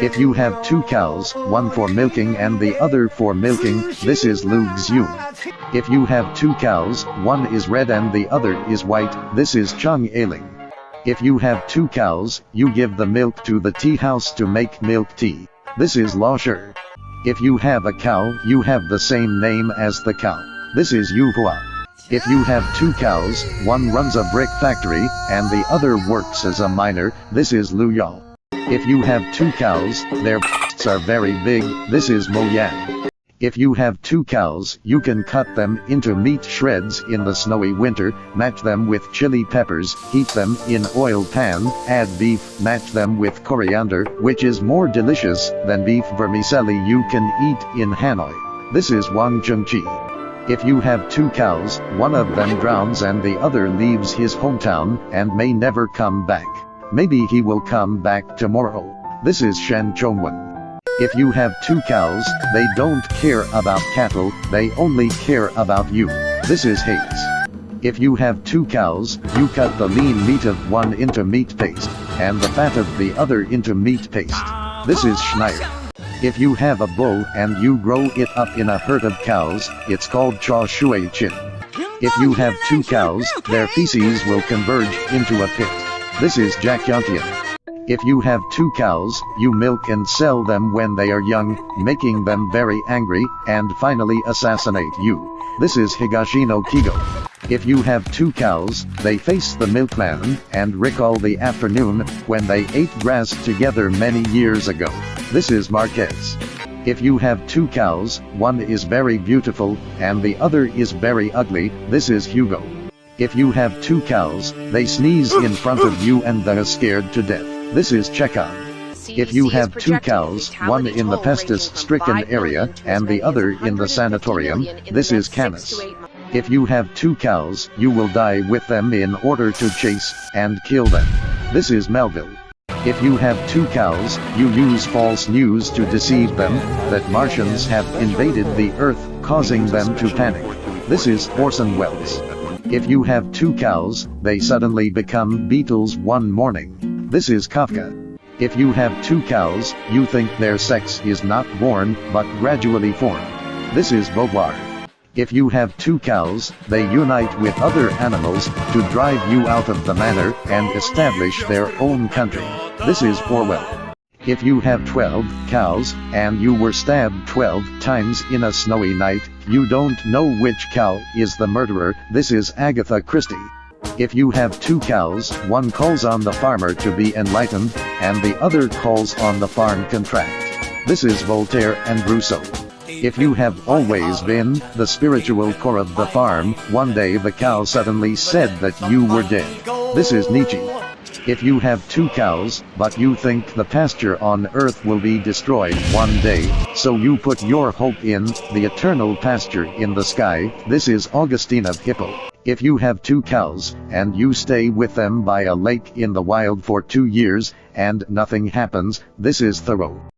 If you have two cows, one for milking and the other for milking, this is Lu Xiu. If you have two cows, one is red and the other is white, this is Cheng Ailing. If you have two cows, you give the milk to the tea house to make milk tea. This is Lao Shi. If you have a cow, you have the same name as the cow. This is Yu Hua. If you have two cows, one runs a brick factory, and the other works as a miner, this is Lu Yao. If you have two cows, their p***s are very big, this is Mo Yan. If you have two cows, you can cut them into meat shreds in the snowy winter, match them with chili peppers, heat them in oil pan, add beef, match them with coriander, which is more delicious than beef vermicelli you can eat in Hanoi. This is Wang Zhengqi. If you have two cows, one of them drowns and the other leaves his hometown, and may never come back. Maybe he will come back tomorrow. This is Shen Chongwen. If you have two cows, they don't care about cattle, they only care about you. This is Hayes. If you have two cows, you cut the lean meat of one into meat paste, and the fat of the other into meat paste. This is Schneider. If you have a bull and you grow it up in a herd of cows, it's called Cha Shui Chin. If you have two cows, their feces will converge into a pit. This is Jack Yuntian. If you have two cows, you milk and sell them when they are young, making them very angry, and finally assassinate you. This is Higashino Kigo. If you have two cows, they face the milkman, and recall the afternoon, when they ate grass together many years ago. This is Marquez. If you have two cows, one is very beautiful, and the other is very ugly, this is Hugo. If you have two cows, they sneeze in front of you and they're scared to death. This is Chekhov. If you have two cows, one in the pestis-stricken area, and the other in the sanatorium, this is Canis. If you have two cows, you will die with them in order to chase and kill them. This is Melville. If you have two cows, you use false news to deceive them, that Martians have invaded the Earth, causing them to panic. This is Orson Welles. If you have two cows, they suddenly become beetles one morning. This is Kafka. If you have two cows, you think their sex is not born, but gradually formed. This is Beauvoir. If you have two cows, they unite with other animals to drive you out of the manor and establish their own country. This is Orwell. If you have 12 cows, and you were stabbed 12 times in a snowy night, you don't know which cow is the murderer, this is Agatha Christie. If you have two cows, one calls on the farmer to be enlightened, and the other calls on the farm contract. This is Voltaire and Rousseau. If you have always been the spiritual core of the farm, one day the cow suddenly said that you were dead. This is Nietzsche. If you have two cows, but you think the pasture on earth will be destroyed one day, so you put your hope in the eternal pasture in the sky, this is Augustine of Hippo. If you have two cows, and you stay with them by a lake in the wild for 2 years, and nothing happens, this is Thoreau.